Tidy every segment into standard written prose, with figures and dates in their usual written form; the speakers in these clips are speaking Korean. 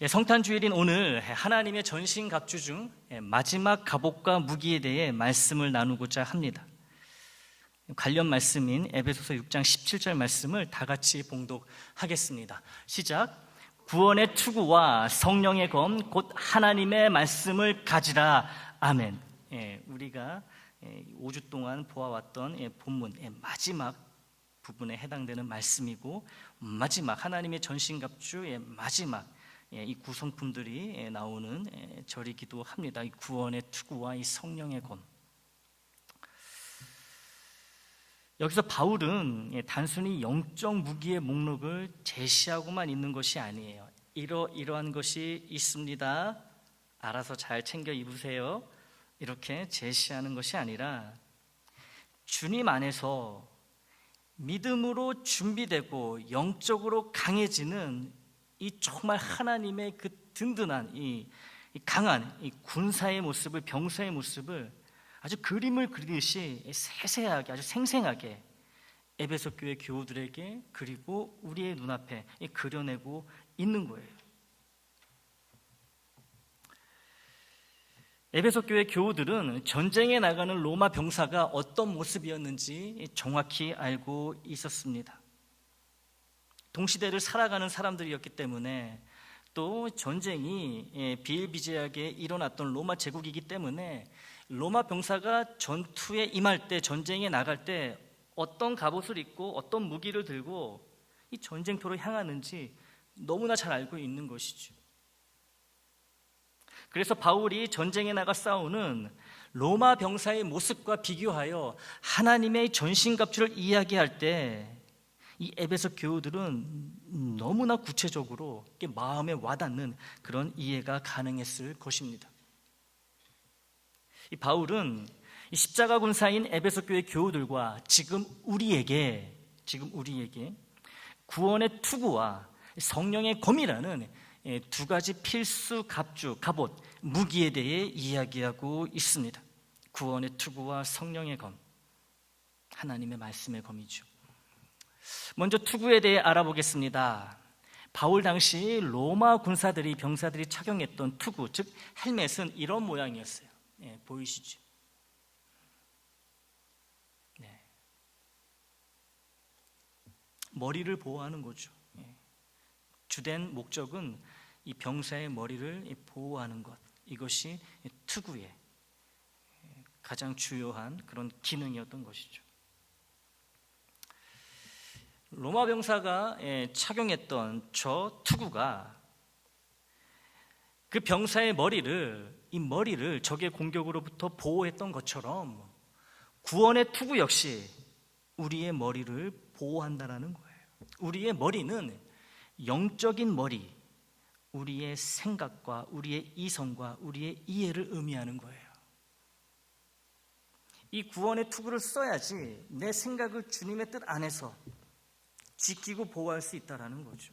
성탄주일인 오늘 하나님의 전신갑주 중 마지막 갑옷과 무기에 대해 말씀을 나누고자 합니다. 관련 말씀인 에베소서 6장 17절 말씀을 다 같이 봉독하겠습니다. 시작. 구원의 투구와 성령의 검 곧 하나님의 말씀을 가지라. 아멘. 우리가 5주 동안 보아왔던 본문 마지막 부분에 해당되는 말씀이고, 마지막 하나님의 전신갑주의 마지막 이 구성품들이 나오는 절이기도 합니다. 이 구원의 투구와 이 성령의 검. 여기서 바울은 단순히 영적 무기의 목록을 제시하고만 있는 것이 아니에요. 이러한 것이 있습니다, 알아서 잘 챙겨 입으세요, 이렇게 제시하는 것이 아니라 주님 안에서 믿음으로 준비되고 영적으로 강해지는 이 정말 하나님의 그 든든한 이 강한 이 군사의 모습을, 병사의 모습을 아주 그림을 그리듯이 세세하게, 아주 생생하게 에베소 교회 교우들에게 그리고 우리의 눈앞에 그려내고 있는 거예요. 에베소 교회 교우들은 전쟁에 나가는 로마 병사가 어떤 모습이었는지 정확히 알고 있었습니다. 동시대를 살아가는 사람들이었기 때문에, 또 전쟁이 비일비재하게 일어났던 로마 제국이기 때문에 로마 병사가 전투에 임할 때, 전쟁에 나갈 때 어떤 갑옷을 입고 어떤 무기를 들고 이 전쟁터로 향하는지 너무나 잘 알고 있는 것이죠. 그래서 바울이 전쟁에 나가 싸우는 로마 병사의 모습과 비교하여 하나님의 전신갑주를 이야기할 때 이 에베소 교우들은 너무나 구체적으로 마음에 와닿는 그런 이해가 가능했을 것입니다. 이 바울은 이 십자가 군사인 에베소 교회 교우들과 지금 우리에게 구원의 투구와 성령의 검이라는 두 가지 필수 갑주, 갑옷, 무기에 대해 이야기하고 있습니다. 구원의 투구와 성령의 검, 하나님의 말씀의 검이죠. 먼저 투구에 대해 알아보겠습니다. 바울 당시 로마 군사들이, 병사들이 착용했던 투구, 즉 헬멧은 이런 모양이었어요. 보이시죠? 머리를 보호하는 거죠. 주된 목적은 이 병사의 머리를 보호하는 것, 이것이 투구의 가장 주요한 그런 기능이었던 것이죠. 로마 병사가 착용했던 저 투구가 그 병사의 머리를 적의 공격으로부터 보호했던 것처럼 구원의 투구 역시 우리의 머리를 보호한다는 거예요. 우리의 머리는 영적인 머리, 우리의 생각과 우리의 이성과 우리의 이해를 의미하는 거예요. 이 구원의 투구를 써야지 내 생각을 주님의 뜻 안에서 지키고 보호할 수 있다는 거죠.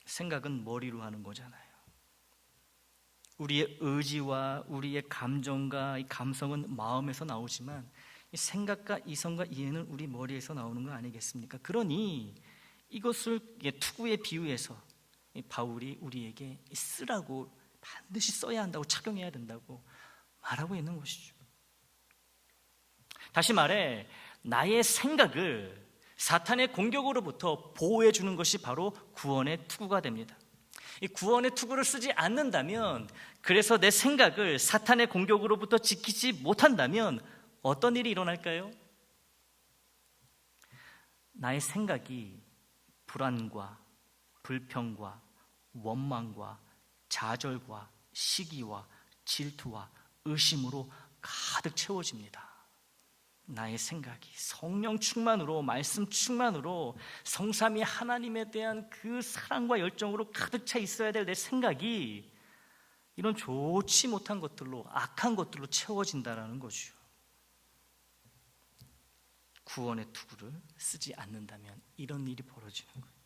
생각은 머리로 하는 거잖아요. 우리의 의지와 우리의 감정과 이 감성은 마음에서 나오지만 이 생각과 이성과 이해는 우리 머리에서 나오는 거 아니겠습니까? 그러니 이것을 투구에 비유해서 바울이 우리에게 쓰라고, 반드시 써야 한다고, 착용해야 된다고 말하고 있는 것이죠. 다시 말해, 나의 생각을 사탄의 공격으로부터 보호해 주는 것이 바로 구원의 투구가 됩니다. 이 구원의 투구를 쓰지 않는다면, 그래서 내 생각을 사탄의 공격으로부터 지키지 못한다면 어떤 일이 일어날까요? 나의 생각이 불안과 불평과 원망과 좌절과 시기와 질투와 의심으로 가득 채워집니다. 나의 생각이 성령 충만으로, 말씀 충만으로, 성삼위 하나님에 대한 그 사랑과 열정으로 가득 차 있어야 될 내 생각이 이런 좋지 못한 것들로, 악한 것들로 채워진다는 거죠. 구원의 투구를 쓰지 않는다면 이런 일이 벌어지는 거예요.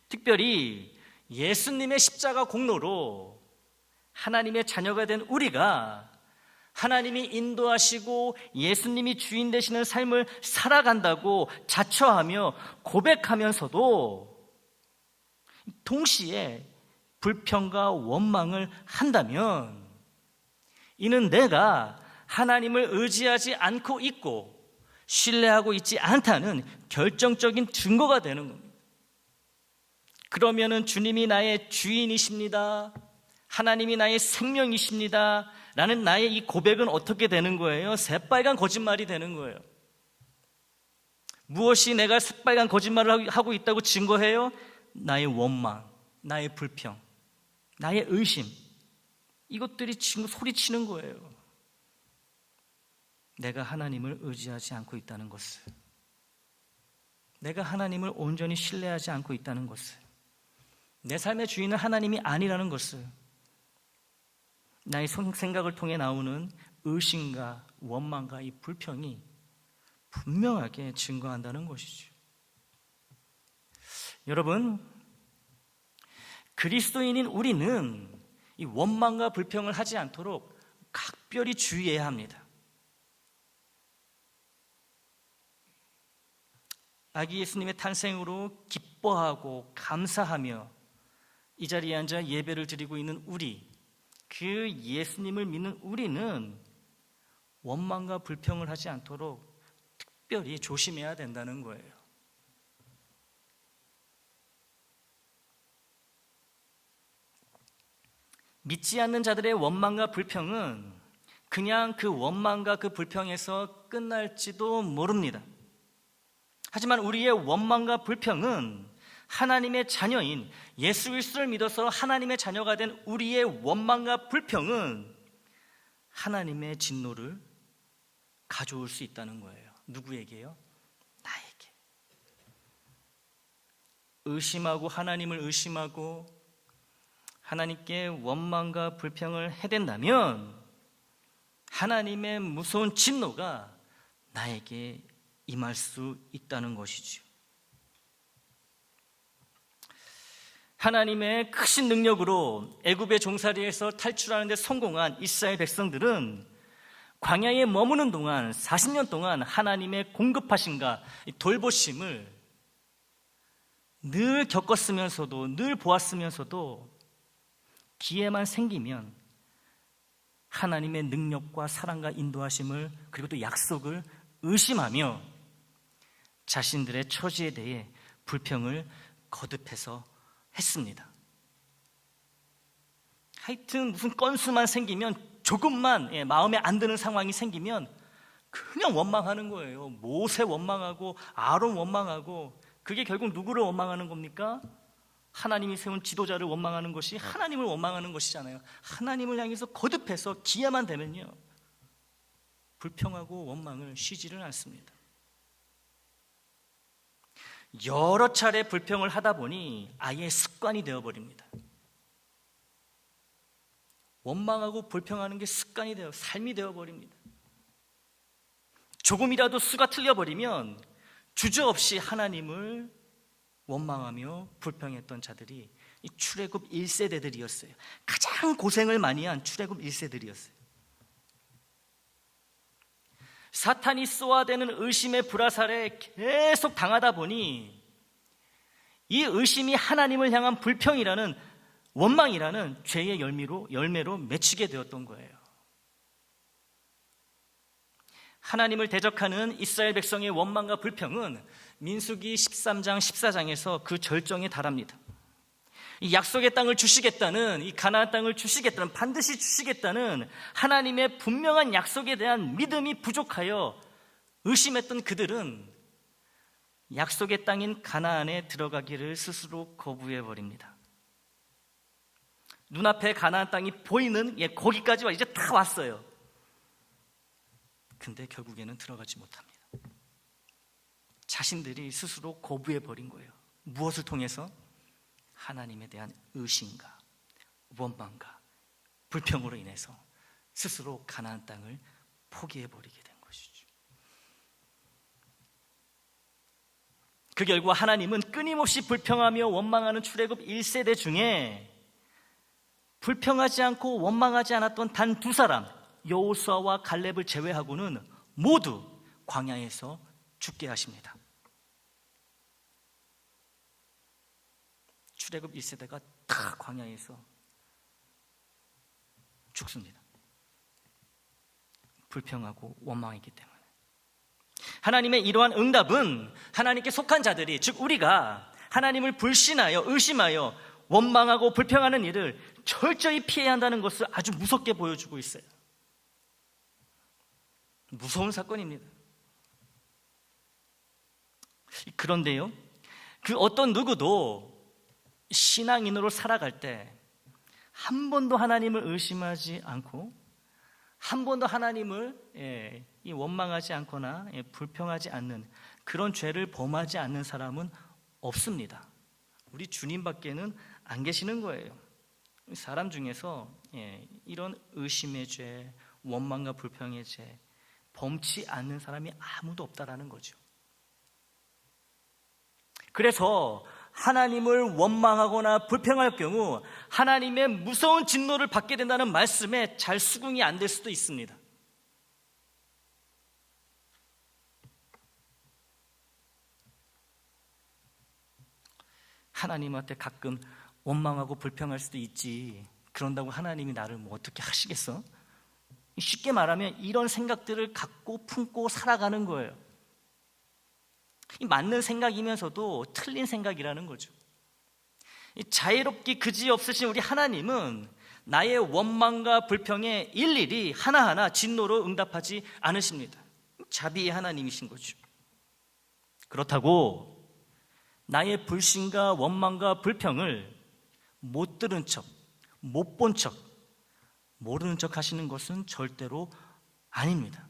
특별히 예수님의 십자가 공로로 하나님의 자녀가 된 우리가 하나님이 인도하시고 예수님이 주인 되시는 삶을 살아간다고 자처하며 고백하면서도 동시에 불평과 원망을 한다면 이는 내가 하나님을 의지하지 않고 있고 신뢰하고 있지 않다는 결정적인 증거가 되는 겁니다. 그러면은 주님이 나의 주인이십니다, 하나님이 나의 생명이십니다 라는 나의 이 고백은 어떻게 되는 거예요? 새빨간 거짓말이 되는 거예요. 무엇이 내가 새빨간 거짓말을 하고 있다고 증거해요? 나의 원망, 나의 불평, 나의 의심, 이것들이 지금 소리치는 거예요. 내가 하나님을 의지하지 않고 있다는 것을, 내가 하나님을 온전히 신뢰하지 않고 있다는 것을, 내 삶의 주인은 하나님이 아니라는 것을, 나의 생각을 통해 나오는 의심과 원망과 이 불평이 분명하게 증거한다는 것이죠. 여러분, 그리스도인인 우리는 이 원망과 불평을 하지 않도록 각별히 주의해야 합니다. 아기 예수님의 탄생으로 기뻐하고 감사하며 이 자리에 앉아 예배를 드리고 있는 우리, 그 예수님을 믿는 우리는 원망과 불평을 하지 않도록 특별히 조심해야 된다는 거예요. 믿지 않는 자들의 원망과 불평은 그냥 그 원망과 그 불평에서 끝날지도 모릅니다. 하지만 우리의 원망과 불평은 하나님의 자녀인 예수 그리스도를 믿어서 하나님의 자녀가 된 우리의 원망과 불평은 하나님의 진노를 가져올 수 있다는 거예요. 누구에게요? 나에게. 의심하고 하나님을 의심하고 하나님께 원망과 불평을 해댄다면 하나님의 무서운 진노가 나에게 임할 수 있다는 것이죠. 하나님의 크신 능력으로 애굽의 종살이에서 탈출하는 데 성공한 이스라엘 백성들은 광야에 머무는 동안 40년 동안 하나님의 공급하심과 돌보심을 늘 겪었으면서도, 늘 보았으면서도 기회만 생기면 하나님의 능력과 사랑과 인도하심을, 그리고 또 약속을 의심하며 자신들의 처지에 대해 불평을 거듭해서 했습니다. 하여튼 무슨 건수만 생기면, 조금만 마음에 안 드는 상황이 생기면 그냥 원망하는 거예요. 모세 원망하고 아론 원망하고. 그게 결국 누구를 원망하는 겁니까? 하나님이 세운 지도자를 원망하는 것이 하나님을 원망하는 것이잖아요. 하나님을 향해서 거듭해서 기회만 되면요, 불평하고 원망을 쉬지를 않습니다. 여러 차례 불평을 하다 보니 아예 습관이 되어버립니다. 원망하고 불평하는 게 습관이 되어, 삶이 되어버립니다. 조금이라도 수가 틀려버리면 주저없이 하나님을 원망하며 불평했던 자들이 이 출애굽 1세대들이었어요. 가장 고생을 많이 한 출애굽 1세들이었어요. 사탄이 쏘아대는 의심의 불화살에 계속 당하다 보니 이 의심이 하나님을 향한 불평이라는, 원망이라는 죄의 열매로 맺히게 되었던 거예요. 하나님을 대적하는 이스라엘 백성의 원망과 불평은 민수기 13장 14장에서 그 절정에 달합니다. 이 약속의 땅을 주시겠다는, 이 가나안 땅을 주시겠다는, 반드시 주시겠다는 하나님의 분명한 약속에 대한 믿음이 부족하여 의심했던 그들은 약속의 땅인 가나안에 들어가기를 스스로 거부해버립니다. 눈앞에 가나안 땅이 보이는, 거기까지 이제 다 왔어요. 근데 결국에는 들어가지 못합니다. 자신들이 스스로 거부해버린 거예요. 무엇을 통해서? 하나님에 대한 의심과 원망과 불평으로 인해서 스스로 가나안 땅을 포기해버리게 된 것이죠. 그 결과 하나님은 끊임없이 불평하며 원망하는 출애굽 1세대 중에 불평하지 않고 원망하지 않았던 단 2사람, 여호수아와 갈렙을 제외하고는 모두 광야에서 죽게 하십니다. 출애굽 1세대가 다 광야에서 죽습니다. 불평하고 원망했기 때문에. 하나님의 이러한 응답은 하나님께 속한 자들이, 즉 우리가 하나님을 불신하여 의심하여 원망하고 불평하는 일을 철저히 피해야 한다는 것을 아주 무섭게 보여주고 있어요. 무서운 사건입니다. 그런데요, 그 어떤 누구도 신앙인으로 살아갈 때 한 번도 하나님을 의심하지 않고 한 번도 하나님을 원망하지 않거나 불평하지 않는 그런 죄를 범하지 않는 사람은 없습니다. 우리 주님밖에는 안 계시는 거예요. 사람 중에서 이런 의심의 죄, 원망과 불평의 죄 범치 않는 사람이 아무도 없다라는 거죠. 그래서 하나님을 원망하거나 불평할 경우 하나님의 무서운 진노를 받게 된다는 말씀에 잘 수긍이 안 될 수도 있습니다. 하나님한테 가끔 원망하고 불평할 수도 있지, 그런다고 하나님이 나를 뭐 어떻게 하시겠어? 쉽게 말하면 이런 생각들을 갖고 품고 살아가는 거예요. 맞는 생각이면서도 틀린 생각이라는 거죠. 자애롭기 그지없으신 우리 하나님은 나의 원망과 불평에 일일이 하나하나 진노로 응답하지 않으십니다. 자비의 하나님이신 거죠. 그렇다고 나의 불신과 원망과 불평을 못 들은 척, 못 본 척, 모르는 척 하시는 것은 절대로 아닙니다.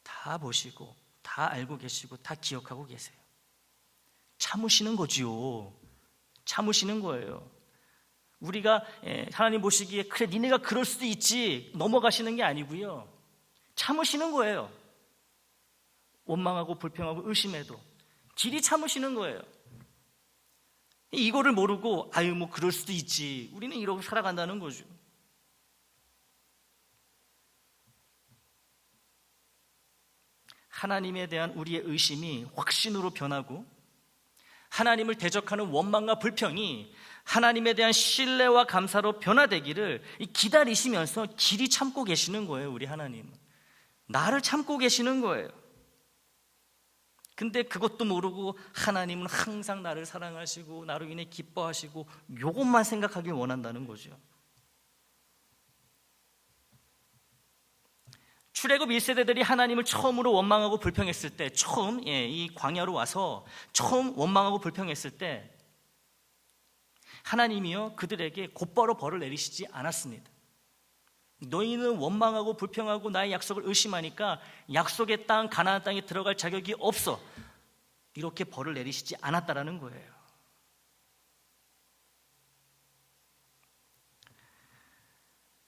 다 보시고 다 알고 계시고 다 기억하고 계세요. 참으시는 거지요. 참으시는 거예요. 우리가 하나님 보시기에 그래 니네가 그럴 수도 있지 넘어가시는 게 아니고요, 참으시는 거예요. 원망하고 불평하고 의심해도 길이 참으시는 거예요. 이거를 모르고 아유 뭐 그럴 수도 있지, 우리는 이러고 살아간다는 거죠. 하나님에 대한 우리의 의심이 확신으로 변하고 하나님을 대적하는 원망과 불평이 하나님에 대한 신뢰와 감사로 변화되기를 기다리시면서 길이 참고 계시는 거예요. 우리 하나님은 나를 참고 계시는 거예요. 근데 그것도 모르고 하나님은 항상 나를 사랑하시고 나로 인해 기뻐하시고 이것만 생각하길 원한다는 거죠. 출애굽 1세대들이 하나님을 처음으로 원망하고 불평했을 때, 처음 이 광야로 와서 처음 원망하고 불평했을 때 하나님이요 그들에게 곧바로 벌을 내리시지 않았습니다. 너희는 원망하고 불평하고 나의 약속을 의심하니까 약속의 땅 가나안 땅에 들어갈 자격이 없어, 이렇게 벌을 내리시지 않았다라는 거예요.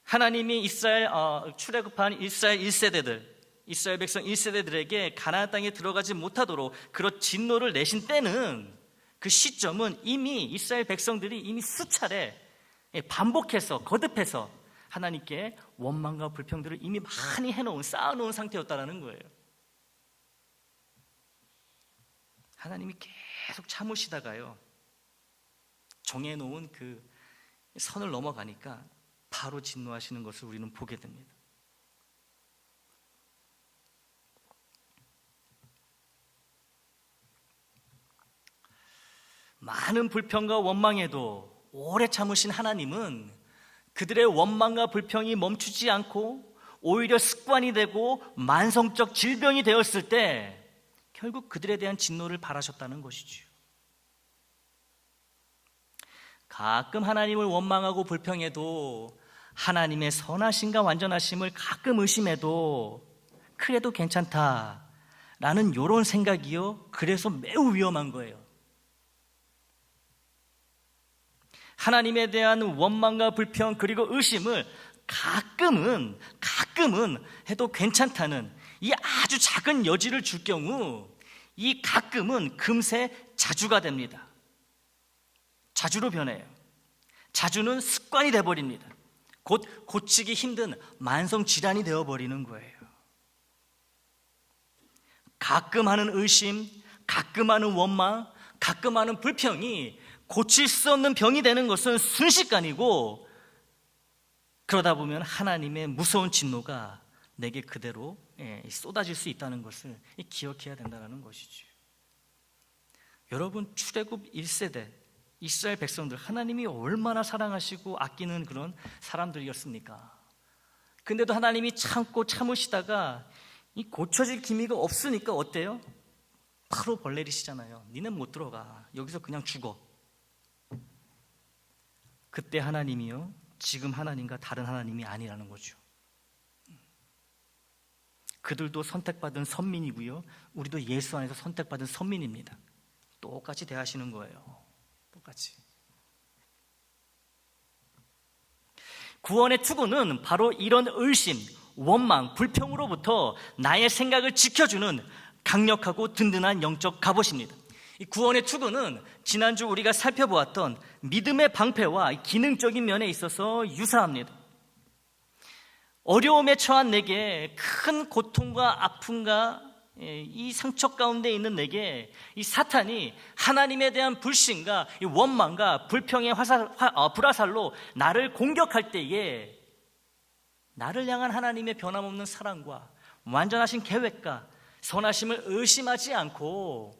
하나님이 이스라엘 출애굽한 이스라엘 1세대들, 이스라엘 백성 1세대들에게 가나안 땅에 들어가지 못하도록 그런 진노를 내신 때는, 그 시점은 이미 이스라엘 백성들이 이미 수차례 반복해서 거듭해서 하나님께 원망과 불평들을 이미 많이 해놓은, 쌓아놓은 상태였다는 거예요. 하나님이 계속 참으시다가요 정해놓은 그 선을 넘어가니까 바로 진노하시는 것을 우리는 보게 됩니다. 많은 불평과 원망에도 오래 참으신 하나님은 그들의 원망과 불평이 멈추지 않고 오히려 습관이 되고 만성적 질병이 되었을 때 결국 그들에 대한 진노를 바라셨다는 것이죠. 가끔 하나님을 원망하고 불평해도 하나님의 선하심과 완전하심을 가끔 의심해도 그래도 괜찮다라는 이런 생각이요, 그래서 매우 위험한 거예요. 하나님에 대한 원망과 불평 그리고 의심을 가끔은 해도 괜찮다는 이 아주 작은 여지를 줄 경우 이 가끔은 금세 자주가 됩니다. 자주로 변해요. 자주는 습관이 돼버립니다. 곧 고치기 힘든 만성질환이 되어버리는 거예요. 가끔 하는 의심, 가끔 하는 원망, 가끔 하는 불평이 고칠 수 없는 병이 되는 것은 순식간이고, 그러다 보면 하나님의 무서운 진노가 내게 그대로 쏟아질 수 있다는 것을 기억해야 된다는 것이죠. 여러분, 출애굽 1세대 이스라엘 백성들, 하나님이 얼마나 사랑하시고 아끼는 그런 사람들이었습니까? 근데도 하나님이 참고 참으시다가 이 고쳐질 기미가 없으니까 어때요? 바로 벌 내리시잖아요. 니는 못 들어가. 여기서 그냥 죽어. 그때 하나님이요, 지금 하나님과 다른 하나님이 아니라는 거죠. 그들도 선택받은 선민이고요, 우리도 예수 안에서 선택받은 선민입니다. 똑같이 대하시는 거예요. 똑같이. 구원의 투구는 바로 이런 의심, 원망, 불평으로부터 나의 생각을 지켜주는 강력하고 든든한 영적 갑옷입니다. 이 구원의 투구는 지난주 우리가 살펴보았던 믿음의 방패와 기능적인 면에 있어서 유사합니다. 어려움에 처한 내게, 큰 고통과 아픔과 이 상처 가운데 있는 내게 이 사탄이 하나님에 대한 불신과 이 원망과 불평의 불화살로 나를 공격할 때에, 나를 향한 하나님의 변함없는 사랑과 완전하신 계획과 선하심을 의심하지 않고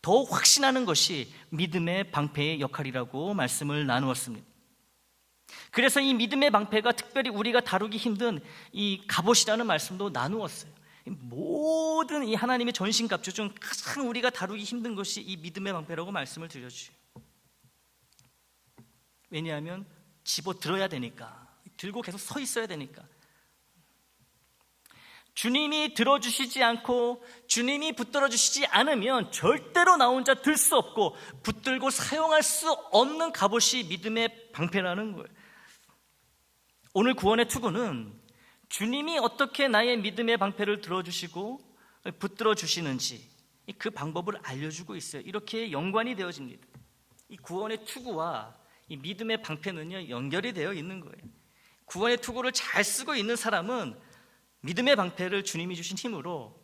더욱 확신하는 것이 믿음의 방패의 역할이라고 말씀을 나누었습니다. 그래서 이 믿음의 방패가 특별히 우리가 다루기 힘든 이 갑옷이라는 말씀도 나누었어요. 모든 이 하나님의 전신갑주 중 가장 우리가 다루기 힘든 것이 이 믿음의 방패라고 말씀을 드렸죠. 왜냐하면 집어 들어야 되니까, 들고 계속 서 있어야 되니까. 주님이 들어주시지 않고 주님이 붙들어 주시지 않으면 절대로 나 혼자 들 수 없고 붙들고 사용할 수 없는 갑옷이 믿음의 방패라는 거예요. 오늘 구원의 투구는 주님이 어떻게 나의 믿음의 방패를 들어주시고 붙들어 주시는지 그 방법을 알려주고 있어요. 이렇게 연관이 되어집니다. 이 구원의 투구와 이 믿음의 방패는요, 연결이 되어 있는 거예요. 구원의 투구를 잘 쓰고 있는 사람은 믿음의 방패를 주님이 주신 힘으로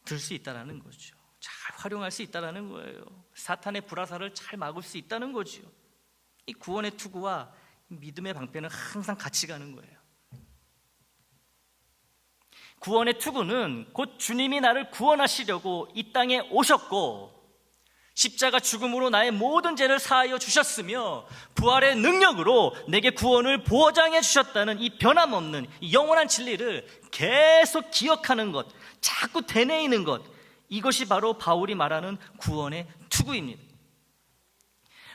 들 수 있다는 거죠. 잘 활용할 수 있다는 거예요. 사탄의 불화살을 잘 막을 수 있다는 거죠. 이 구원의 투구와 믿음의 방패는 항상 같이 가는 거예요. 구원의 투구는 곧 주님이 나를 구원하시려고 이 땅에 오셨고 십자가 죽음으로 나의 모든 죄를 사하여 주셨으며 부활의 능력으로 내게 구원을 보장해 주셨다는 이 변함없는 이 영원한 진리를 계속 기억하는 것, 자꾸 되뇌이는 것, 이것이 바로 바울이 말하는 구원의 투구입니다.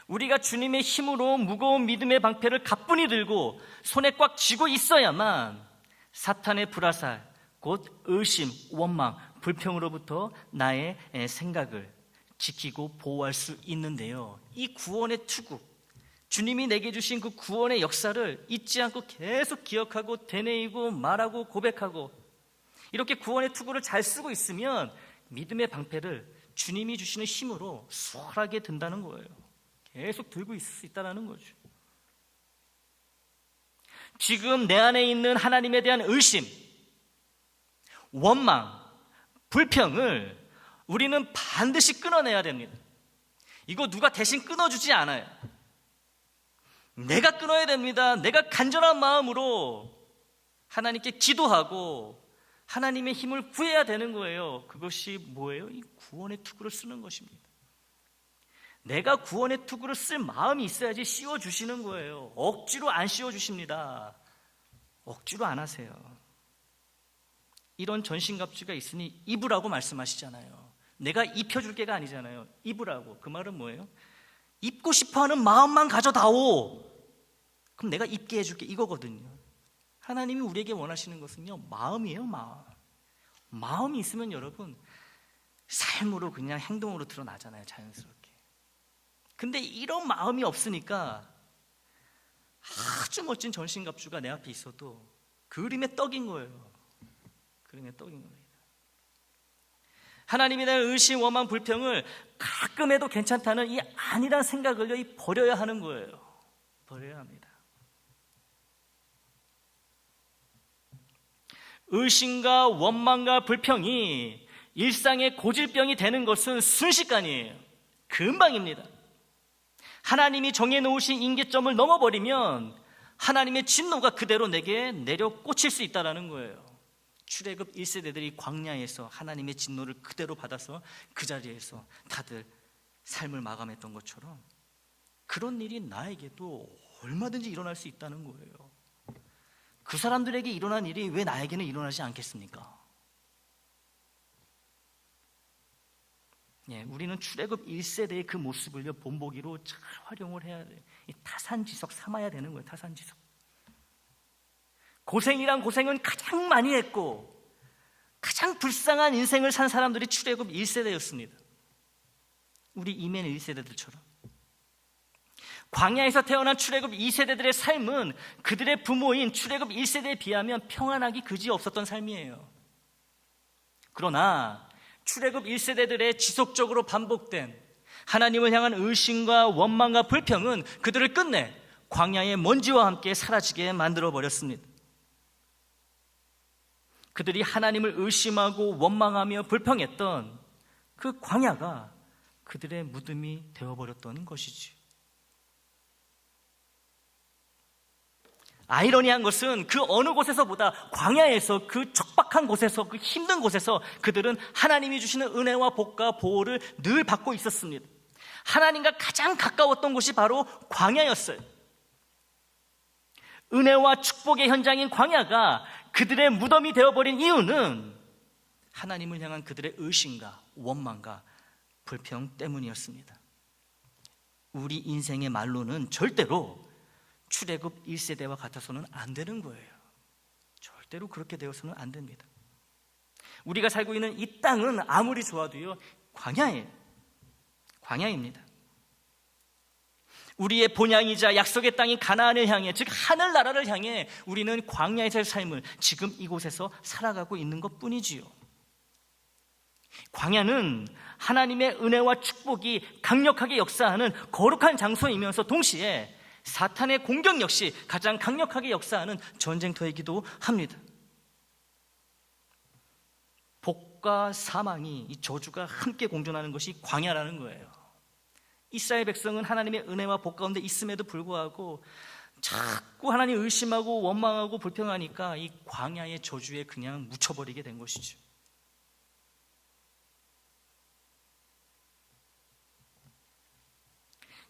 우리가 주님의 힘으로 무거운 믿음의 방패를 가뿐히 들고 손에 꽉 쥐고 있어야만 사탄의 불화살, 곧 의심, 원망, 불평으로부터 나의 생각을 지키고 보호할 수 있는데요, 이 구원의 투구, 주님이 내게 주신 그 구원의 역사를 잊지 않고 계속 기억하고 되뇌이고 말하고 고백하고 이렇게 구원의 투구를 잘 쓰고 있으면 믿음의 방패를 주님이 주시는 힘으로 수월하게 든다는 거예요. 계속 들고 있을 수 있다는 거죠. 지금 내 안에 있는 하나님에 대한 의심, 원망, 불평을 우리는 반드시 끊어내야 됩니다. 이거 누가 대신 끊어주지 않아요. 내가 끊어야 됩니다. 내가 간절한 마음으로 하나님께 기도하고 하나님의 힘을 구해야 되는 거예요. 그것이 뭐예요? 이 구원의 투구를 쓰는 것입니다. 내가 구원의 투구를 쓸 마음이 있어야지 씌워주시는 거예요. 억지로 안 씌워주십니다. 억지로 안 하세요. 이런 전신갑주가 있으니 입으라고 말씀하시잖아요. 내가 입혀줄 게가 아니잖아요. 입으라고. 그 말은 뭐예요? 입고 싶어하는 마음만 가져다오. 그럼 내가 입게 해줄게, 이거거든요. 하나님이 우리에게 원하시는 것은요, 마음이에요. 마음이 있으면 여러분 삶으로 그냥 행동으로 드러나잖아요, 자연스럽게. 근데 이런 마음이 없으니까 아주 멋진 전신갑주가 내 앞에 있어도 그림의 떡인 거예요. 그림의 떡인 겁니다. 하나님에 대한 의심, 원망, 불평을 가끔 해도 괜찮다는 이 아니란 생각을요, 버려야 하는 거예요. 버려야 합니다. 의심과 원망과 불평이 일상의 고질병이 되는 것은 순식간이에요. 금방입니다. 하나님이 정해놓으신 임계점을 넘어버리면 하나님의 진노가 그대로 내게 내려 꽂힐 수 있다는 거예요. 출애굽 1세대들이 광야에서 하나님의 진노를 그대로 받아서 그 자리에서 다들 삶을 마감했던 것처럼 그런 일이 나에게도 얼마든지 일어날 수 있다는 거예요. 그 사람들에게 일어난 일이 왜 나에게는 일어나지 않겠습니까? 우리는 출애굽 1세대의 그 모습을 본보기로 잘 활용을 해야 돼요. 타산지석 삼아야 되는 거예요. 타산지석. 고생이란 고생은 가장 많이 했고 가장 불쌍한 인생을 산 사람들이 출애굽 1세대였습니다. 우리 이면 1세대들처럼. 광야에서 태어난 출애굽 2세대들의 삶은 그들의 부모인 출애굽 1세대에 비하면 평안하기 그지없었던 삶이에요. 그러나 출애굽 1세대들의 지속적으로 반복된 하나님을 향한 의심과 원망과 불평은 그들을 끝내 광야의 먼지와 함께 사라지게 만들어버렸습니다. 그들이 하나님을 의심하고 원망하며 불평했던 그 광야가 그들의 무덤이 되어버렸던 것이지. 아이러니한 것은 그 어느 곳에서보다 광야에서 그 척박한 곳에서 그 힘든 곳에서 그들은 하나님이 주시는 은혜와 복과 보호를 늘 받고 있었습니다. 하나님과 가장 가까웠던 곳이 바로 광야였어요. 은혜와 축복의 현장인 광야가 그들의 무덤이 되어버린 이유는 하나님을 향한 그들의 의심과 원망과 불평 때문이었습니다. 우리 인생의 말로는 절대로 출애굽 1세대와 같아서는 안 되는 거예요. 절대로 그렇게 되어서는 안 됩니다. 우리가 살고 있는 이 땅은 아무리 좋아도요, 광야예요. 광야입니다. 우리의 본향이자 약속의 땅인 가나안을 향해, 즉 하늘나라를 향해 우리는 광야에서의 삶을 지금 이곳에서 살아가고 있는 것뿐이지요. 광야는 하나님의 은혜와 축복이 강력하게 역사하는 거룩한 장소이면서 동시에 사탄의 공격 역시 가장 강력하게 역사하는 전쟁터이기도 합니다. 복과 사망이, 이 저주가 함께 공존하는 것이 광야라는 거예요. 이스라엘 백성은 하나님의 은혜와 복 가운데 있음에도 불구하고 자꾸 하나님 의심하고 원망하고 불평하니까 이 광야의 저주에 그냥 묻혀버리게 된 것이죠.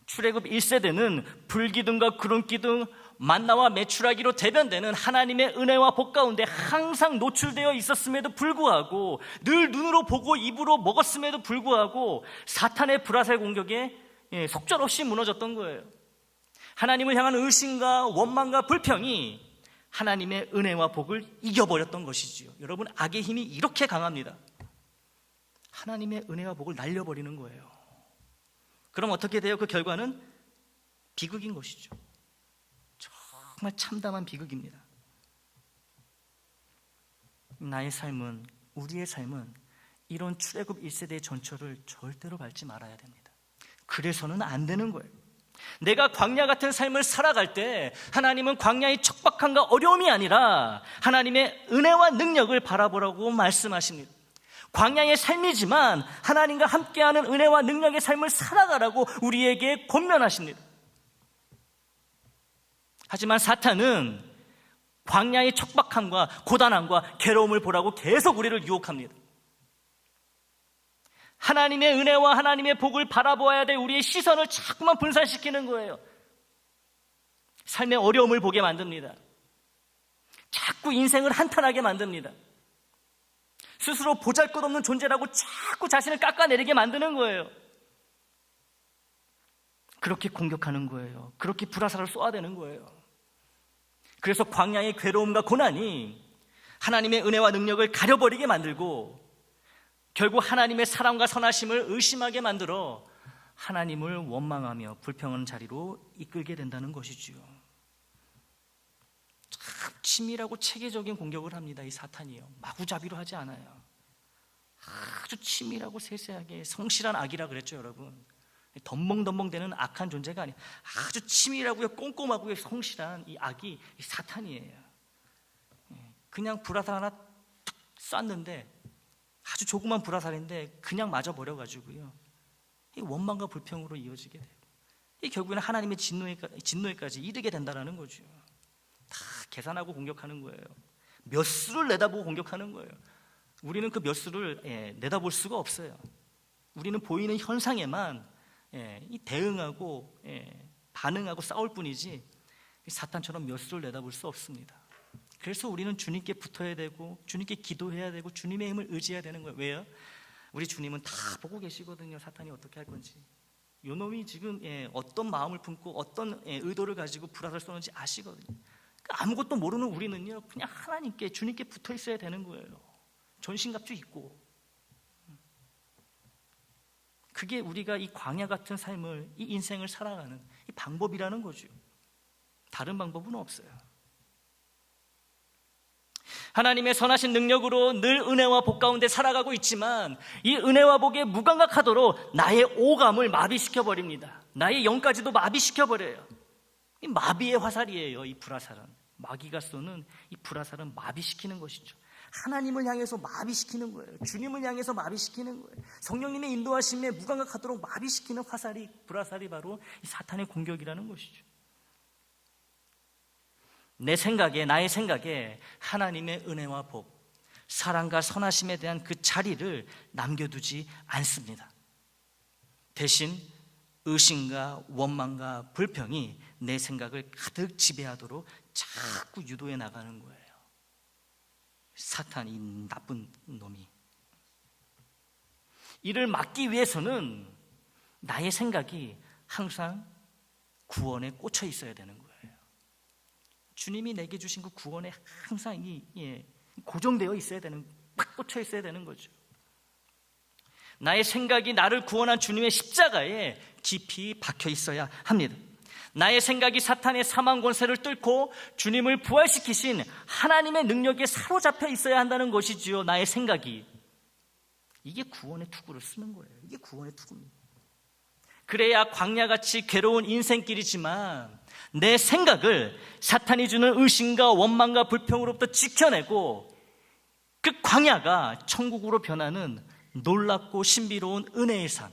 출애굽 1세대는 불기둥과 구름기둥, 만나와 메추라기로 대변되는 하나님의 은혜와 복 가운데 항상 노출되어 있었음에도 불구하고, 늘 눈으로 보고 입으로 먹었음에도 불구하고 사탄의 불화살 공격에 속절없이 무너졌던 거예요. 하나님을 향한 의심과 원망과 불평이 하나님의 은혜와 복을 이겨버렸던 것이지요. 여러분, 악의 힘이 이렇게 강합니다. 하나님의 은혜와 복을 날려버리는 거예요. 그럼 어떻게 돼요? 그 결과는 비극인 것이죠. 정말 참담한 비극입니다. 나의 삶은, 우리의 삶은 이런 출애굽 1세대의 전철을 절대로 밟지 말아야 됩니다. 그래서는 안 되는 거예요. 내가 광야 같은 삶을 살아갈 때 하나님은 광야의 척박함과 어려움이 아니라 하나님의 은혜와 능력을 바라보라고 말씀하십니다. 광야의 삶이지만 하나님과 함께하는 은혜와 능력의 삶을 살아가라고 우리에게 권면하십니다. 하지만 사탄은 광야의 척박함과 고단함과 괴로움을 보라고 계속 우리를 유혹합니다. 하나님의 은혜와 하나님의 복을 바라보아야 될 우리의 시선을 자꾸만 분산시키는 거예요. 삶의 어려움을 보게 만듭니다. 자꾸 인생을 한탄하게 만듭니다. 스스로 보잘것없는 존재라고 자꾸 자신을 깎아내리게 만드는 거예요. 그렇게 공격하는 거예요. 그렇게 불화살을 쏘아대는 거예요. 그래서 광야의 괴로움과 고난이 하나님의 은혜와 능력을 가려버리게 만들고 결국 하나님의 사랑과 선하심을 의심하게 만들어 하나님을 원망하며 불평하는 자리로 이끌게 된다는 것이지요. 참 치밀하고 체계적인 공격을 합니다. 이 사탄이요, 마구잡이로 하지 않아요. 아주 치밀하고 세세하게, 성실한 악이라 그랬죠, 여러분. 덤벙덤벙대는 악한 존재가 아니에요. 아주 치밀하고요, 꼼꼼하고요, 성실한 이 악이 이 사탄이에요. 그냥 불화살 하나 쐈는데 아주 조그만 불화살인데 그냥 맞아버려가지고요, 이 원망과 불평으로 이어지게 돼요. 이 결국에는 하나님의 진노에까지 이르게 된다는 거죠. 다 계산하고 공격하는 거예요. 몇 수를 내다보고 공격하는 거예요. 우리는 그 몇 수를 내다볼 수가 없어요. 우리는 보이는 현상에만 이 대응하고 반응하고 싸울 뿐이지 사탄처럼 몇 수를 내다볼 수 없습니다. 그래서 우리는 주님께 붙어야 되고 주님께 기도해야 되고 주님의 힘을 의지해야 되는 거예요. 왜요? 우리 주님은 다 보고 계시거든요. 사탄이 어떻게 할 건지. 요 놈이 지금 어떤 마음을 품고 어떤 의도를 가지고 불화를 쏘는지 아시거든요. 그러니까 아무것도 모르는 우리는요, 그냥 하나님께, 주님께 붙어 있어야 되는 거예요. 전신갑주 입고. 그게 우리가 이 광야 같은 삶을, 이 인생을 살아가는 이 방법이라는 거죠. 다른 방법은 없어요. 하나님의 선하신 능력으로 늘 은혜와 복 가운데 살아가고 있지만 이 은혜와 복에 무감각하도록 나의 오감을 마비시켜버립니다. 나의 영까지도 마비시켜버려요. 이 마비의 화살이에요. 이 불화살은, 마귀가 쏘는 이 불화살은 마비시키는 것이죠. 하나님을 향해서 마비시키는 거예요. 주님을 향해서 마비시키는 거예요. 성령님의 인도하심에 무감각하도록 마비시키는 화살이, 불화살이 바로 이 사탄의 공격이라는 것이죠. 내 생각에, 나의 생각에 하나님의 은혜와 복, 사랑과 선하심에 대한 그 자리를 남겨두지 않습니다. 대신 의심과 원망과 불평이 내 생각을 가득 지배하도록 자꾸 유도해 나가는 거예요. 사탄, 이 나쁜 놈이. 이를 막기 위해서는 나의 생각이 항상 구원에 꽂혀 있어야 되는 거예요. 주님이 내게 주신 그 구원에 항상 고정되어 있어야 되는, 팍 꽂혀 있어야 되는 거죠. 나의 생각이 나를 구원한 주님의 십자가에 깊이 박혀 있어야 합니다. 나의 생각이 사탄의 사망 권세를 뚫고 주님을 부활시키신 하나님의 능력에 사로잡혀 있어야 한다는 것이지요. 나의 생각이. 이게 구원의 투구를 쓰는 거예요. 이게 구원의 투구입니다. 그래야 광야같이 괴로운 인생길이지만 내 생각을 사탄이 주는 의심과 원망과 불평으로부터 지켜내고 그 광야가 천국으로 변하는 놀랍고 신비로운 은혜의 삶,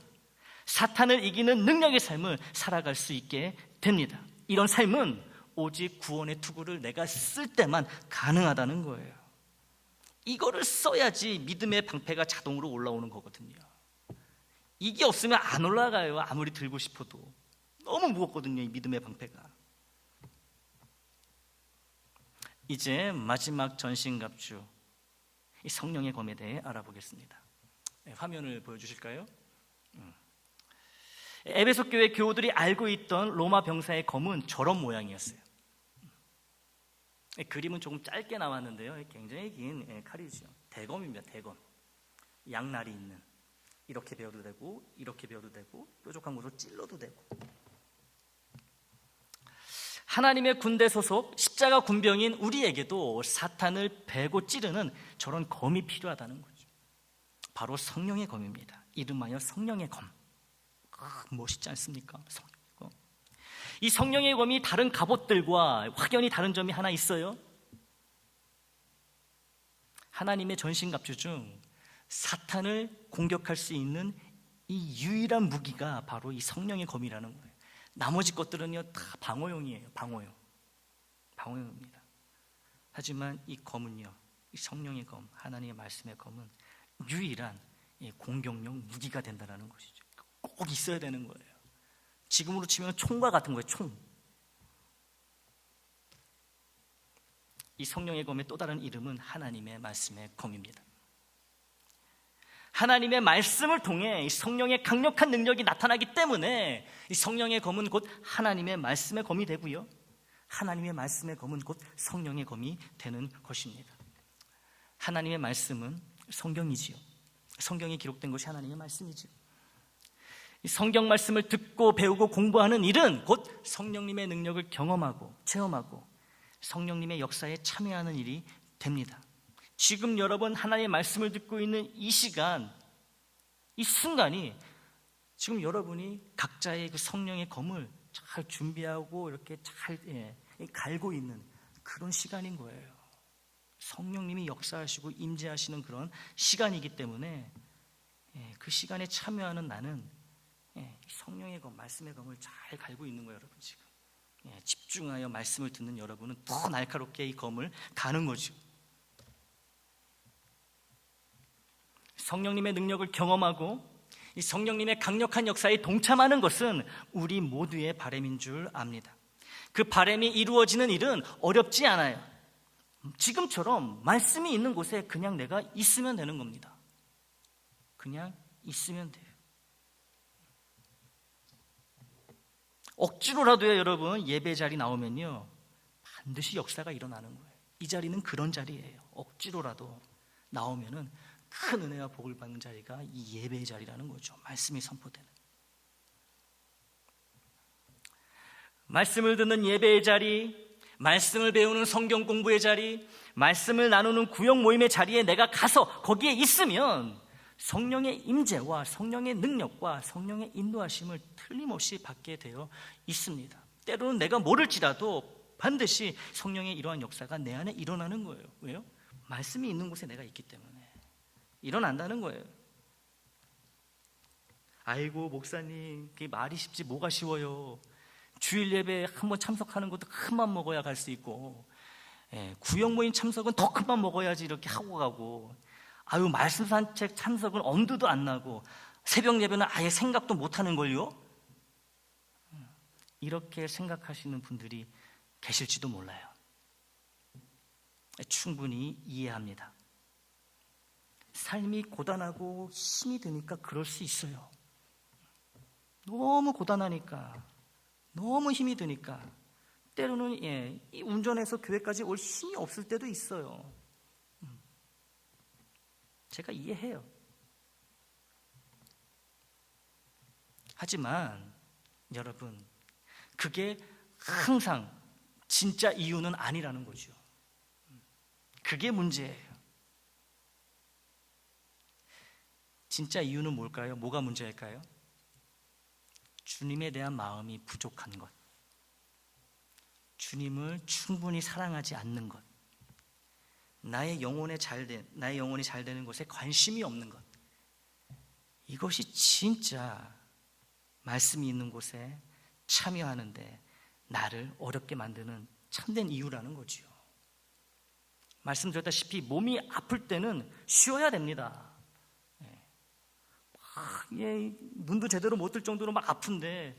사탄을 이기는 능력의 삶을 살아갈 수 있게 됩니다. 이런 삶은 오직 구원의 투구를 내가 쓸 때만 가능하다는 거예요. 이거를 써야지 믿음의 방패가 자동으로 올라오는 거거든요. 이게 없으면 안 올라가요. 아무리 들고 싶어도. 너무 무겁거든요, 이 믿음의 방패가. 이제 마지막 전신갑주, 이 성령의 검에 대해 알아보겠습니다. 화면을 보여주실까요? 에베소 교회 교우들이 알고 있던 로마 병사의 검은 저런 모양이었어요. 그림은 조금 짧게 나왔는데요, 굉장히 긴 칼이죠. 대검입니다. 대검. 양날이 있는, 이렇게 베어도 되고 이렇게 베어도 되고 뾰족한 곳으로 찔러도 되고. 하나님의 군대 소속 십자가 군병인 우리에게도 사탄을 베고 찌르는 저런 검이 필요하다는 거죠. 바로 성령의 검입니다. 이름하여 성령의 검. 멋있지 않습니까? 성령의 검. 이 성령의 검이 다른 갑옷들과 확연히 다른 점이 하나 있어요. 하나님의 전신갑주 중 사탄을 공격할 수 있는 이 유일한 무기가 바로 이 성령의 검이라는 거예요. 나머지 것들은요 다 방어용이에요. 방어용입니다. 하지만 이 검은요, 이 성령의 검, 하나님의 말씀의 검은 유일한 공격용 무기가 된다는 것이죠. 꼭 있어야 되는 거예요. 지금으로 치면 총과 같은 거예요. 총. 이 성령의 검의 또 다른 이름은 하나님의 말씀의 검입니다. 하나님의 말씀을 통해 이 성령의 강력한 능력이 나타나기 때문에 이 성령의 검은 곧 하나님의 말씀의 검이 되고요, 하나님의 말씀의 검은 곧 성령의 검이 되는 것입니다. 하나님의 말씀은 성경이지요. 성경에 기록된 것이 하나님의 말씀이지요. 이 성경 말씀을 듣고 배우고 공부하는 일은 곧 성령님의 능력을 경험하고 체험하고 성령님의 역사에 참여하는 일이 됩니다. 지금 여러분 하나님의 말씀을 듣고 있는 이 시간, 이 순간이 지금 여러분이 각자의 그 성령의 검을 잘 준비하고 이렇게 잘 갈고 있는 그런 시간인 거예요. 성령님이 역사하시고 임재하시는 그런 시간이기 때문에 그 시간에 참여하는 나는 성령의 검, 말씀의 검을 잘 갈고 있는 거예요, 여러분. 지금 집중하여 말씀을 듣는 여러분은 더 날카롭게 이 검을 가는 거죠. 성령님의 능력을 경험하고 이 성령님의 강력한 역사에 동참하는 것은 우리 모두의 바람인 줄 압니다. 그 바람이 이루어지는 일은 어렵지 않아요. 지금처럼 말씀이 있는 곳에 그냥 내가 있으면 되는 겁니다. 그냥 있으면 돼요. 억지로라도요, 여러분, 예배 자리 나오면요 반드시 역사가 일어나는 거예요. 이 자리는 그런 자리예요. 억지로라도 나오면은 큰 은혜와 복을 받는 자리가 이 예배의 자리라는 거죠. 말씀이 선포되는, 말씀을 듣는 예배의 자리, 말씀을 배우는 성경 공부의 자리, 말씀을 나누는 구역 모임의 자리에 내가 가서 거기에 있으면 성령의 임재와 성령의 능력과 성령의 인도하심을 틀림없이 받게 되어 있습니다. 때로는 내가 모를지라도 반드시 성령의 이러한 역사가 내 안에 일어나는 거예요. 왜요? 말씀이 있는 곳에 내가 있기 때문에 일어난다는 거예요. 아이고 목사님, 그게 말이 쉽지 뭐가 쉬워요. 주일 예배에 한번 참석하는 것도 큰맘 먹어야 갈 수 있고, 구역 모임 참석은 더 큰맘 먹어야지 이렇게 하고 가고, 아유 말씀 산책 참석은 엄두도 안 나고, 새벽 예배는 아예 생각도 못 하는 걸요. 이렇게 생각하시는 분들이 계실지도 몰라요. 충분히 이해합니다. 삶이 고단하고 힘이 드니까 그럴 수 있어요. 너무 고단하니까, 너무 힘이 드니까 때로는 이 운전해서 교회까지 올 힘이 없을 때도 있어요. 제가 이해해요. 하지만 여러분, 그게 항상 진짜 이유는 아니라는 거죠. 그게 문제예요. 진짜 이유는 뭘까요? 뭐가 문제일까요? 주님에 대한 마음이 부족한 것, 주님을 충분히 사랑하지 않는 것, 나의 영혼이 잘 되는 것에 관심이 없는 것, 이것이 진짜 말씀이 있는 곳에 참여하는데 나를 어렵게 만드는 참된 이유라는 거죠. 말씀드렸다시피 몸이 아플 때는 쉬어야 됩니다. 눈도 제대로 못 뜰 정도로 막 아픈데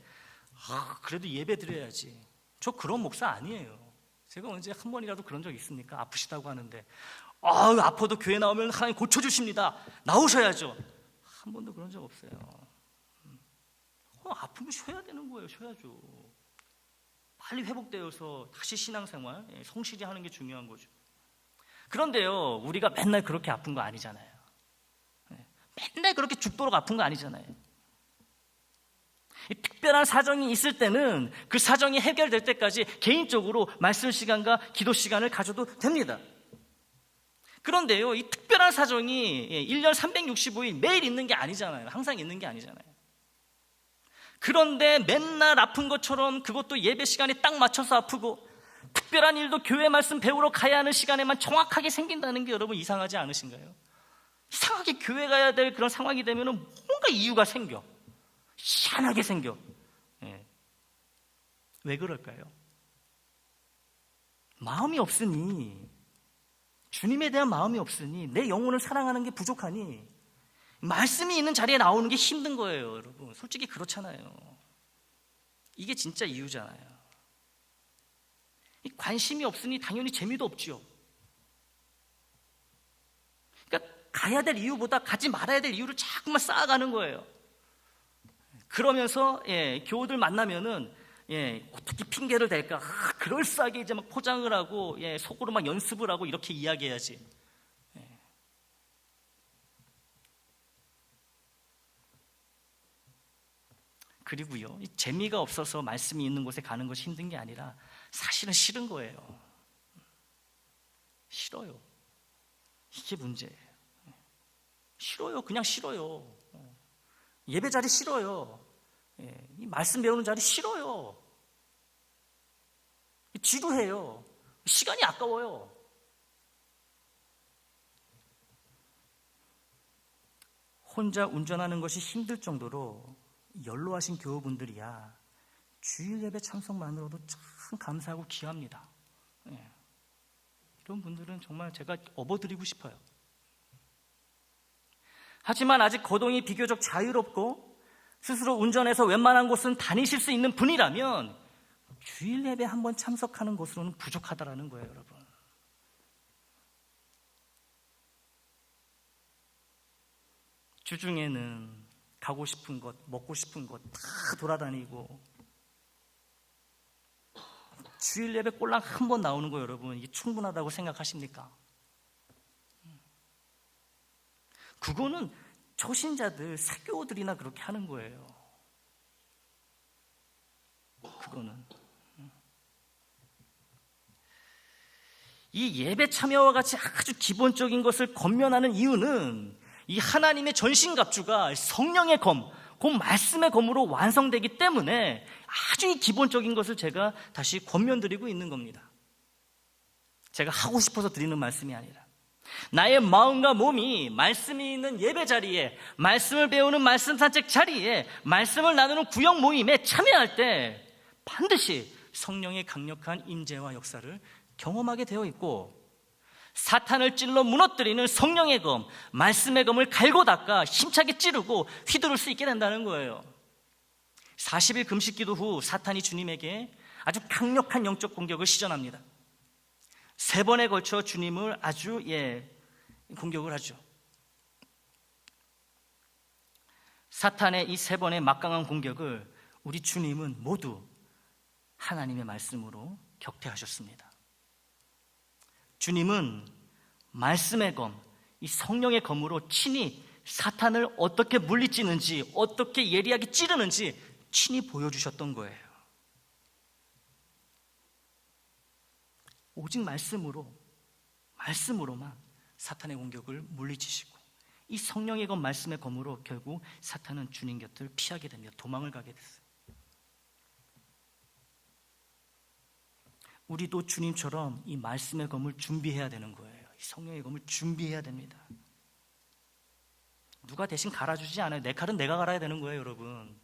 그래도 예배 드려야지. 저 그런 목사 아니에요. 제가 언제 한 번이라도 그런 적 있습니까? 아프시다고 하는데 아파도 교회 나오면 하나님 고쳐주십니다, 나오셔야죠. 한 번도 그런 적 없어요. 아프면 쉬어야 되는 거예요. 쉬어야죠. 빨리 회복되어서 다시 신앙생활 성실히 하는 게 중요한 거죠. 그런데요, 우리가 맨날 그렇게 아픈 거 아니잖아요. 맨날 그렇게 죽도록 아픈 거 아니잖아요. 특별한 사정이 있을 때는 그 사정이 해결될 때까지 개인적으로 말씀 시간과 기도 시간을 가져도 됩니다. 그런데요, 이 특별한 사정이 1년 365일 매일 있는 게 아니잖아요. 항상 있는 게 아니잖아요. 그런데 맨날 아픈 것처럼 그것도 예배 시간에 딱 맞춰서 아프고, 특별한 일도 교회 말씀 배우러 가야 하는 시간에만 정확하게 생긴다는 게 여러분 이상하지 않으신가요? 이상하게 교회 가야 될 그런 상황이 되면 뭔가 이유가 생겨. 희한하게 생겨. 왜 그럴까요? 마음이 없으니, 주님에 대한 마음이 없으니, 내 영혼을 사랑하는 게 부족하니 말씀이 있는 자리에 나오는 게 힘든 거예요. 여러분 솔직히 그렇잖아요. 이게 진짜 이유잖아요. 관심이 없으니 당연히 재미도 없죠. 그러니까 가야 될 이유보다 가지 말아야 될 이유를 자꾸만 쌓아가는 거예요. 그러면서 교우들 만나면은 어떻게 핑계를 댈까, 그럴싸하게 이제 막 포장을 하고 속으로 막 연습을 하고 이렇게 이야기해야지. 그리고요, 재미가 없어서 말씀이 있는 곳에 가는 것이 힘든 게 아니라 사실은 싫은 거예요. 싫어요. 이게 문제예요. 싫어요. 그냥 싫어요. 예배 자리 싫어요. 이 말씀 배우는 자리 싫어요. 지루해요. 시간이 아까워요. 혼자 운전하는 것이 힘들 정도로 연로하신 교우분들이야 주일 예배 참석만으로도 참 감사하고 귀합니다. 예. 이런 분들은 정말 제가 업어드리고 싶어요. 하지만 아직 거동이 비교적 자유롭고 스스로 운전해서 웬만한 곳은 다니실 수 있는 분이라면 주일 예배 한번 참석하는 것으로는 부족하다라는 거예요, 여러분. 주중에는 가고 싶은 곳, 먹고 싶은 곳 다 돌아다니고 주일 예배 꼴랑 한 번 나오는 거 여러분, 이게 충분하다고 생각하십니까? 그거는 초신자들, 사교들이나 그렇게 하는 거예요. 그거는 이 예배 참여와 같이 아주 기본적인 것을 권면하는 이유는 이 하나님의 전신갑주가 성령의 검, 그 말씀의 검으로 완성되기 때문에 아주 이 기본적인 것을 제가 다시 권면드리고 있는 겁니다. 제가 하고 싶어서 드리는 말씀이 아니라 나의 마음과 몸이 말씀이 있는 예배 자리에, 말씀을 배우는 말씀 산책 자리에, 말씀을 나누는 구역 모임에 참여할 때 반드시 성령의 강력한 임재와 역사를 경험하게 되어 있고, 사탄을 찔러 무너뜨리는 성령의 검, 말씀의 검을 갈고 닦아 힘차게 찌르고 휘두를 수 있게 된다는 거예요. 40일 금식 기도 후 사탄이 주님에게 아주 강력한 영적 공격을 시전합니다. 3번에 걸쳐 주님을 아주 공격을 하죠. 사탄의 이 3번의 막강한 공격을 우리 주님은 모두 하나님의 말씀으로 격퇴하셨습니다. 주님은 말씀의 검, 이 성령의 검으로 친히 사탄을 어떻게 물리치는지, 어떻게 예리하게 찌르는지 친히 보여주셨던 거예요. 오직 말씀으로만 사탄의 공격을 물리치시고, 이 성령의 검, 말씀의 검으로 결국 사탄은 주님 곁을 피하게 됩니다. 도망을 가게 됐어요. 우리도 주님처럼 이 말씀의 검을 준비해야 되는 거예요. 이 성령의 검을 준비해야 됩니다. 누가 대신 갈아주지 않아요. 내 칼은 내가 갈아야 되는 거예요, 여러분.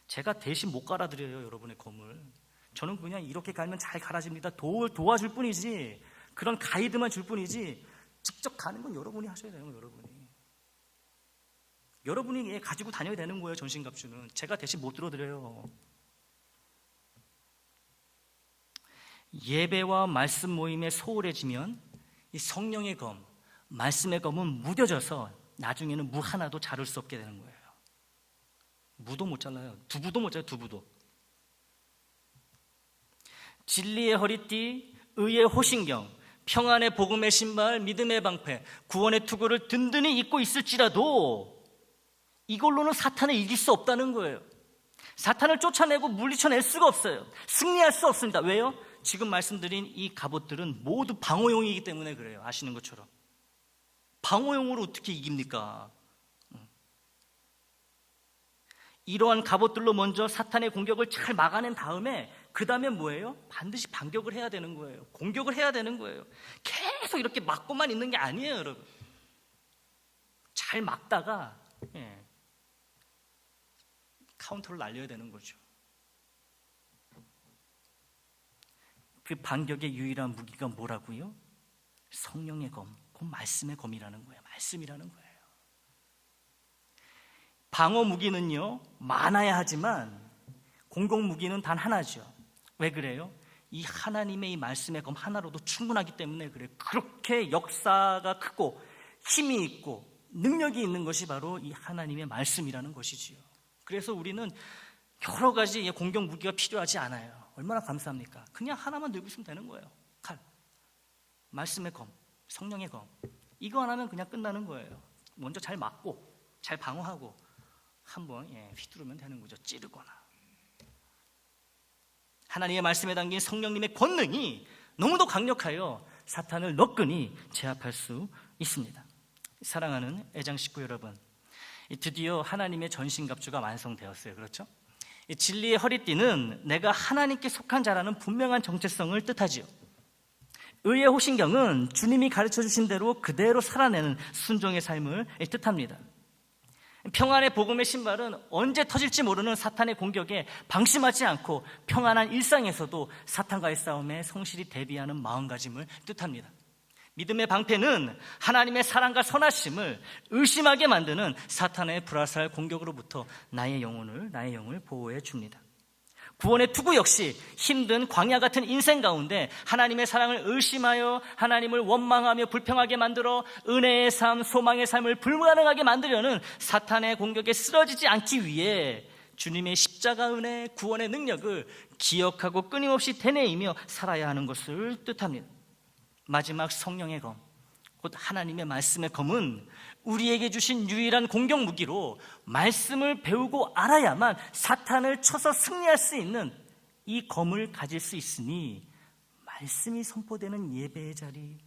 제가 대신 못 갈아드려요, 여러분의 검을. 저는 그냥 이렇게 갈면 잘 갈아집니다. 도와줄 뿐이지, 그런 가이드만 줄 뿐이지, 직접 가는 건 여러분이 하셔야 되는 거예요, 여러분이 가지고 다녀야 되는 거예요, 전신갑주는. 제가 대신 못 들어드려요. 예배와 말씀 모임에 소홀해지면 이 성령의 검, 말씀의 검은 무뎌져서 나중에는 무 하나도 자를 수 없게 되는 거예요. 무도 못 잘라요. 두부도 못 잘라요. 두부도. 진리의 허리띠, 의의 호신경, 평안의 복음의 신발, 믿음의 방패, 구원의 투구를 든든히 입고 있을지라도 이걸로는 사탄을 이길 수 없다는 거예요. 사탄을 쫓아내고 물리쳐낼 수가 없어요. 승리할 수 없습니다. 왜요? 지금 말씀드린 이 갑옷들은 모두 방어용이기 때문에 그래요. 아시는 것처럼. 방어용으로 어떻게 이깁니까? 이러한 갑옷들로 먼저 사탄의 공격을 잘 막아낸 다음에 그 다음에 뭐예요? 반드시 반격을 해야 되는 거예요. 공격을 해야 되는 거예요. 계속 이렇게 막고만 있는 게 아니에요, 여러분. 잘 막다가 카운터를 날려야 되는 거죠. 그 반격의 유일한 무기가 뭐라고요? 성령의 검, 그 말씀의 검이라는 거예요. 말씀이라는 거예요. 방어 무기는요 많아야 하지만 공격 무기는 단 하나죠. 왜 그래요? 이 하나님의 이 말씀의 검 하나로도 충분하기 때문에 그래요. 그렇게 역사가 크고 힘이 있고 능력이 있는 것이 바로 이 하나님의 말씀이라는 것이지요. 그래서 우리는 여러 가지 공격 무기가 필요하지 않아요. 얼마나 감사합니까? 그냥 하나만 들고 있으면 되는 거예요. 칼, 말씀의 검, 성령의 검, 이거 하나면 그냥 끝나는 거예요. 먼저 잘 막고 잘 방어하고 한번 휘두르면 되는 거죠. 찌르거나. 하나님의 말씀에 담긴 성령님의 권능이 너무도 강력하여 사탄을 너끈히 제압할 수 있습니다. 사랑하는 애장 식구 여러분, 드디어 하나님의 전신갑주가 완성되었어요. 그렇죠? 진리의 허리띠는 내가 하나님께 속한 자라는 분명한 정체성을 뜻하지요. 의의 호신경은 주님이 가르쳐 주신 대로 그대로 살아내는 순종의 삶을 뜻합니다. 평안의 복음의 신발은 언제 터질지 모르는 사탄의 공격에 방심하지 않고 평안한 일상에서도 사탄과의 싸움에 성실히 대비하는 마음가짐을 뜻합니다. 믿음의 방패는 하나님의 사랑과 선하심을 의심하게 만드는 사탄의 불화살 공격으로부터 나의 영을 보호해 줍니다. 구원의 투구 역시 힘든 광야 같은 인생 가운데 하나님의 사랑을 의심하여 하나님을 원망하며 불평하게 만들어 은혜의 삶, 소망의 삶을 불가능하게 만들려는 사탄의 공격에 쓰러지지 않기 위해 주님의 십자가 은혜, 구원의 능력을 기억하고 끊임없이 되뇌이며 살아야 하는 것을 뜻합니다. 마지막 성령의 검, 곧 하나님의 말씀의 검은 우리에게 주신 유일한 공격 무기로 말씀을 배우고 알아야만 사탄을 쳐서 승리할 수 있는 이 검을 가질 수 있으니 말씀이 선포되는 예배의 자리,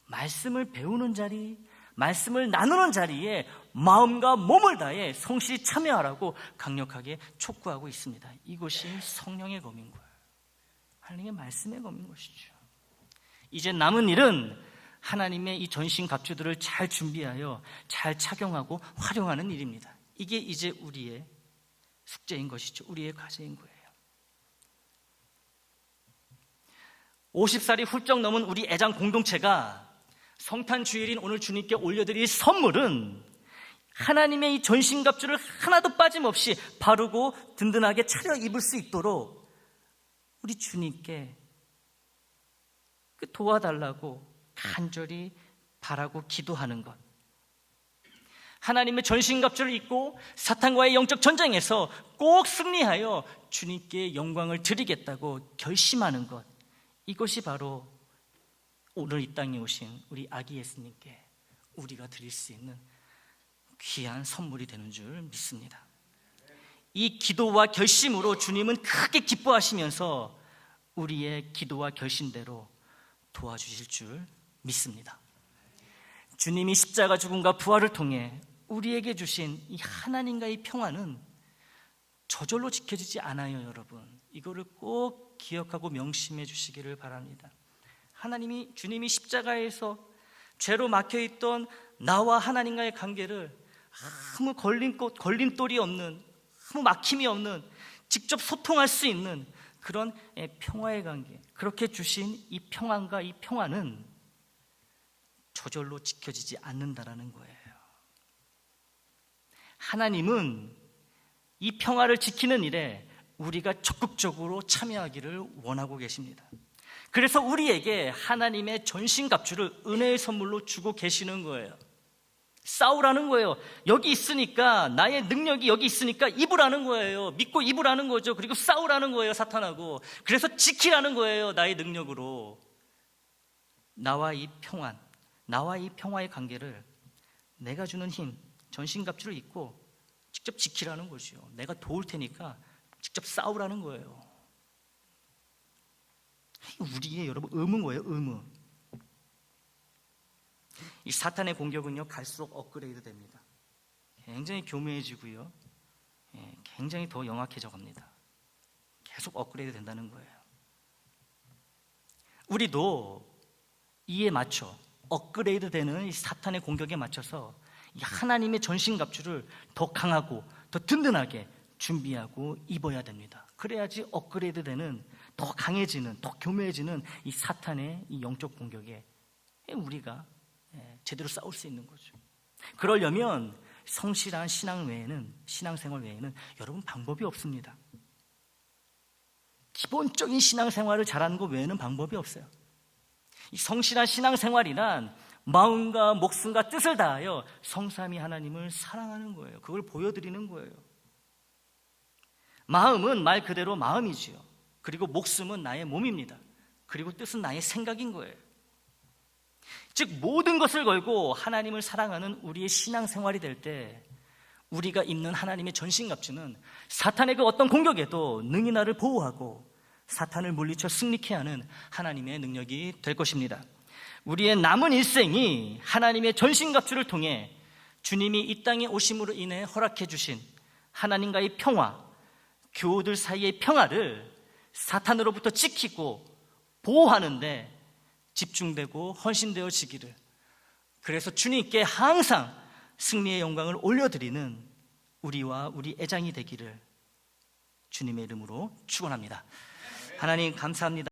말씀을 배우는 자리, 말씀을 나누는 자리에 마음과 몸을 다해 성실히 참여하라고 강력하게 촉구하고 있습니다. 이것이 성령의 검인 거예요. 하나님의 말씀의 검인 것이죠. 이제 남은 일은 하나님의 이 전신 갑주들을 잘 준비하여 잘 착용하고 활용하는 일입니다. 이게 이제 우리의 숙제인 것이죠. 우리의 과제인 거예요. 50살이 훌쩍 넘은 우리 애장 공동체가 성탄 주일인 오늘 주님께 올려드릴 선물은 하나님의 이 전신 갑주를 하나도 빠짐없이 바르고 든든하게 차려 입을 수 있도록 우리 주님께 도와달라고 간절히 바라고 기도하는 것, 하나님의 전신갑주를 입고 사탄과의 영적 전쟁에서 꼭 승리하여 주님께 영광을 드리겠다고 결심하는 것, 이것이 바로 오늘 이 땅에 오신 우리 아기 예수님께 우리가 드릴 수 있는 귀한 선물이 되는 줄 믿습니다. 이 기도와 결심으로 주님은 크게 기뻐하시면서 우리의 기도와 결심대로 도와주실 줄 믿습니다. 주님이 십자가 죽음과 부활을 통해 우리에게 주신 이 하나님과의 평화는 저절로 지켜지지 않아요, 여러분. 이거를 꼭 기억하고 명심해 주시기를 바랍니다. 주님이 십자가에서 죄로 막혀있던 나와 하나님과의 관계를 아무 걸림돌이 없는, 아무 막힘이 없는, 직접 소통할 수 있는 그런 평화의 관계, 그렇게 주신 이 평안과 이 평화는 저절로 지켜지지 않는다라는 거예요. 하나님은 이 평화를 지키는 일에 우리가 적극적으로 참여하기를 원하고 계십니다. 그래서 우리에게 하나님의 전신갑주를 은혜의 선물로 주고 계시는 거예요. 싸우라는 거예요. 여기 있으니까, 나의 능력이 여기 있으니까 입으라는 거예요. 믿고 입으라는 거죠. 그리고 싸우라는 거예요, 사탄하고. 그래서 지키라는 거예요, 나의 능력으로. 나와 이 평화의 관계를 내가 주는 힘, 전신갑주를 입고 직접 지키라는 거죠. 내가 도울 테니까 직접 싸우라는 거예요. 우리의 여러분 의무인 거예요, 의무. 이 사탄의 공격은요, 갈수록 업그레이드 됩니다. 굉장히 교묘해지고요, 굉장히 더 영악해져 갑니다. 계속 업그레이드 된다는 거예요. 우리도 이에 맞춰 업그레이드 되는 이 사탄의 공격에 맞춰서 이 하나님의 전신갑주를 더 강하고 더 든든하게 준비하고 입어야 됩니다. 그래야지 업그레이드 되는, 더 강해지는, 더 교묘해지는 이 사탄의 이 영적 공격에 우리가 제대로 싸울 수 있는 거죠. 그러려면 성실한 신앙생활 외에는 여러분 방법이 없습니다. 기본적인 신앙생활을 잘하는 것 외에는 방법이 없어요. 이 성실한 신앙생활이란 마음과 목숨과 뜻을 다하여 성삼위 하나님을 사랑하는 거예요. 그걸 보여드리는 거예요. 마음은 말 그대로 마음이지요. 그리고 목숨은 나의 몸입니다. 그리고 뜻은 나의 생각인 거예요. 즉 모든 것을 걸고 하나님을 사랑하는 우리의 신앙생활이 될 때 우리가 입는 하나님의 전신갑주는 사탄의 그 어떤 공격에도 능히 나를 보호하고 사탄을 물리쳐 승리케 하는 하나님의 능력이 될 것입니다. 우리의 남은 일생이 하나님의 전신갑주를 통해 주님이 이 땅에 오심으로 인해 허락해 주신 하나님과의 평화, 교우들 사이의 평화를 사탄으로부터 지키고 보호하는데 집중되고 헌신되어지기를, 그래서 주님께 항상 승리의 영광을 올려드리는 우리와 우리 애장이 되기를 주님의 이름으로 축원합니다. 하나님 감사합니다.